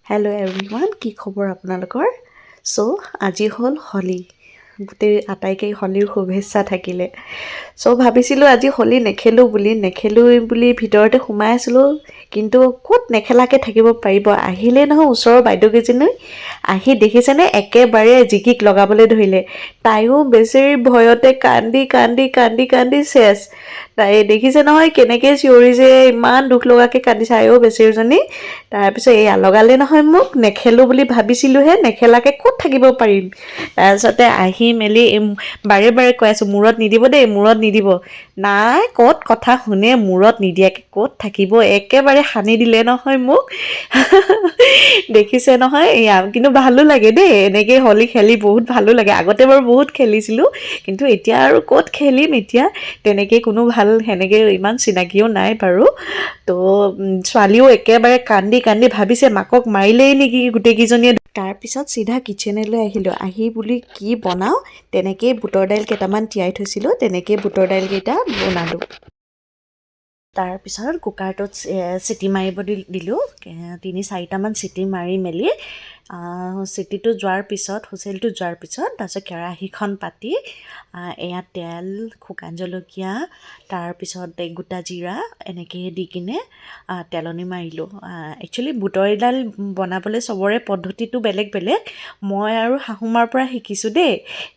Hello' everyone, কি খবৰ আপোনালোকৰ? আজি হ'ল হোলী। গোটেই আটাইকে হোলীৰ শুভেচ্ছা থাকিলে। ভাবিছিলোঁ আজি হোলী নেখেলোঁ বুলি ভিতৰতে সোমাই আছিলোঁ, কিন্তু ক'ত নেখেলাকৈ থাকিব পাৰিব। আহিলে নহয় ওচৰৰ বাইদেউকেইজনী, আহি দেখিছেনে একেবাৰে জিকিক লগাবলৈ ধৰিলে। তাইও বেচেৰি ভয়তে কান্দি কান্দি কান্দি কান্দি চেছ। তাই দেখিছে নহয় কেনেকৈ চিঞৰিছে, ইমান দুখ লগাকৈ কান্দিছে আইও বেচেৰিজনী। তাৰপিছত এয়া লগালে নহয় মোক, নেখেলোঁ বুলি ভাবিছিলোঁহে, নেখেলাকৈ ক'ত থাকিব পাৰিম। তাৰপিছতে আহি মেলি বাৰে বাৰে কৈ আছোঁ মূৰত নিদিব দেই, মূৰত নিদিব। নাই, ক'ত কথা শুনে, মূৰত নিদিয়াকৈ ক'ত থাকিব, একেবাৰে সানি দিলে নহয় মোক। দেখিছে নহয় এয়া, কিন্তু ভালো লাগে দেই এনেকৈ হোলী খেলি, বহুত ভালো লাগে। আগতে বাৰু বহুত খেলিছিলোঁ, কিন্তু এতিয়া আৰু ক'ত খেলিম, এতিয়া তেনেকৈ কোনো ভাল সেনেকৈ ইমান চিনাকিও নাই বাৰু। ছোৱালীও একেবাৰে কান্দি কান্দি ভাবিছে মাকক মাৰিলেই নেকি গোটেইকেইজনীয়ে। তাৰপিছত চিধা কিটচেনলৈ আহিলোঁ। আহি বুলি কি বনাওঁ, তেনেকেই বুটৰ দাইল কেইটামান তিয়াই থৈছিলোঁ, তেনেকেই বুটৰ দাইলকেইটা বনালোঁ। তাৰপিছত কুকাৰটোত চিটি মাৰিব দিলোঁ, 3-4টামান চিটি মাৰি মেলি চিটিটো যোৱাৰ পিছত, হুইচেলটো যোৱাৰ পিছত তাৰপিছত কেৰাহীখন পাতি এয়া তেল, শুকান জলকীয়া, তাৰপিছত গোটা জিৰা এনেকৈ দি কিনে তেলনি মাৰিলোঁ। একচুৱেলি বুটৰ দাইল বনাবলৈ চবৰে পদ্ধতিটো বেলেগ বেলেগ। মই আৰু শাহুমাৰ পৰা শিকিছোঁ দেই।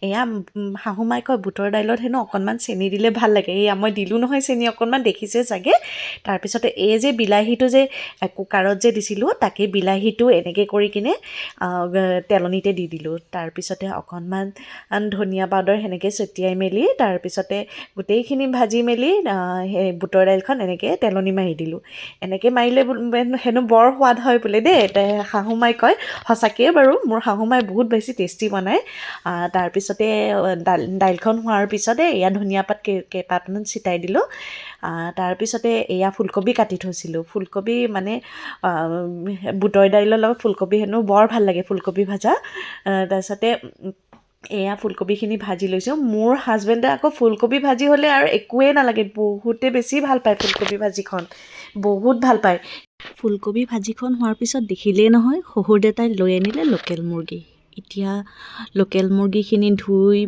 এয়া শাহুমাই কয় বুটৰ দাইলত হেনো অকণমান চেনি দিলে ভাল লাগে। এয়া মই দিলোঁ নহয় চেনি অকণমান, দেখিছে চাগে। তাৰপিছতে এই যে বিলাহীটো যে কুকাৰত যে দিছিলোঁ, তাকে বিলাহীটো এনেকৈ কৰি কিনে তেলনিতে দি দিলোঁ। তাৰপিছতে অকণমান ধনিয়া পাউডাৰ সেনেকৈ ছটিয়াই মেলি, তাৰপিছতে গোটেইখিনি ভাজি মেলি সেই বুটৰ দাইলখন এনেকৈ তেলনি মাৰি দিলোঁ। এনেকৈ মাৰিলে হেনো বৰ সোৱাদ হয় বোলে দেই, শাহুমাই কয়। সঁচাকৈ বাৰু, মোৰ শাহুমাই বহুত বেছি টেষ্টি বনায়। তাৰপিছতে দাইলখন হোৱাৰ পিছতে এয়া ধনিয়া পাত কেইপাতমান ছটিয়াই দিলোঁ। তাৰপিছতে এয়া ফুলকবি কাটি থৈছিলোঁ। ফুলকবি মানে বুটৰ দাইলৰ লগত ফুলকবি হেনো বৰ ভাল লাগে, ফুলকবি ভাজা। তাৰপিছতে এয়া ফুলকবিখিনি ভাজি লৈছোঁ। মোৰ হাজবেণ্ডে আকৌ ফুলকবি ভাজি হ'লে আৰু একোৱেই নালাগে, বহুতে বেছি ভাল পায় ফুলকবি ভাজিখন, বহুত ভাল পায়। ফুলকবি ভাজিখন হোৱাৰ পিছত দেখিলেই নহয় শহুৰ দেউতাই লৈ আনিলে লোকেল মুৰ্গী। এতিয়া লোকেল মুৰ্গীখিনি ধুই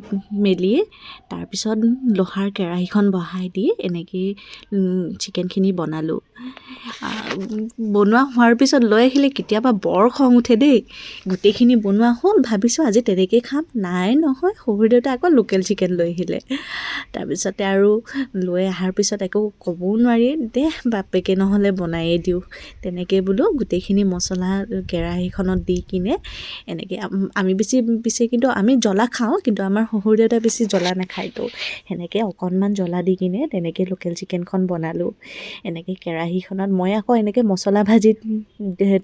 মেলি তাৰপিছত লোহাৰ কেৰাহীখন বহাই দি এনেকৈ চিকেনখিনি বনালোঁ। বনোৱা হোৱাৰ পিছত লৈ আহিলে কেতিয়াবা বৰ খং উঠে দেই। গোটেইখিনি বনোৱা হ'ল, ভাবিছোঁ আজি তেনেকেই খাম, নাই নহয় শহুৰ দেউতাই আকৌ লোকেল চিকেন লৈ আহিলে। তাৰপিছতে আৰু লৈ অহাৰ পিছত একো ক'বও নোৱাৰি, দে বাপেকে নহ'লে বনায়েই দিওঁ। তেনেকৈ বোলো গোটেইখিনি মছলা কেৰাহীখনত দি কিনে এনেকৈ আমি কিন্তু আমি জ্বলা খাওঁ, কিন্তু আমাৰ শহুৰ দেউতাই বেছি জ্বলা নাখায়তো। সেনেকৈ অকণমান জ্বলা দি কিনে তেনেকৈ লোকেল চিকেনখন বনালোঁ। এনেকৈ কেৰাহীখনত মই আকৌ এনেকৈ মছলা ভাজি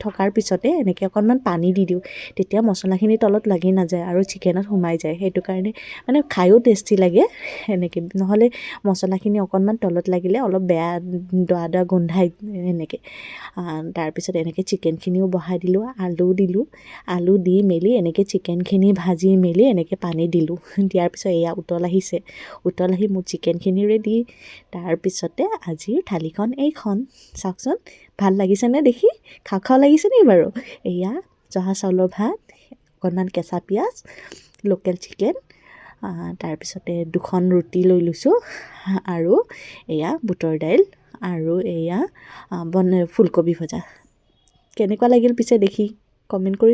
থকাৰ পিছতে এনেকৈ অকণমান পানী দি দিওঁ, তেতিয়া মছলাখিনি তলত লাগি নাযায় আৰু চিকেনত সোমাই যায়। সেইটো কাৰণে মানে খায়ো টেষ্টি লাগে এনেকৈ, নহ'লে মছলাখিনি অকণমান তলত লাগিলে অলপ বেয়া দৰা দৰা গোন্ধাই এনেকৈ। তাৰপিছত এনেকৈ চিকেনখিনিও বহাই দিলোঁ, আলু দি মেলি এনেকৈ চিকেনখিনি ভাজি মেলি এনেকৈ পানী দিলোঁ। দিয়াৰ পিছত এয়া উতল আহি মোৰ চিকেনখিনি ৰেডি। তাৰপিছতে আজিৰ থালিখন এইখন, চাওকচোন ভাল লাগিছেনে দেখি? খাওঁ খাওঁ লাগিছে নি বাৰু? এয়া জহা চাউলৰ ভাত, অকণমান কেঁচা পিঁয়াজ, লোকেল চিকেন, তাৰপিছতে 2খন ৰুটি লৈ লৈছোঁ, আৰু এয়া বুটৰ দাইল, আৰু এয়া ফুলকবি ভজা। কেনেকুৱা লাগিল পিছে দেখি কমেণ্ট কৰি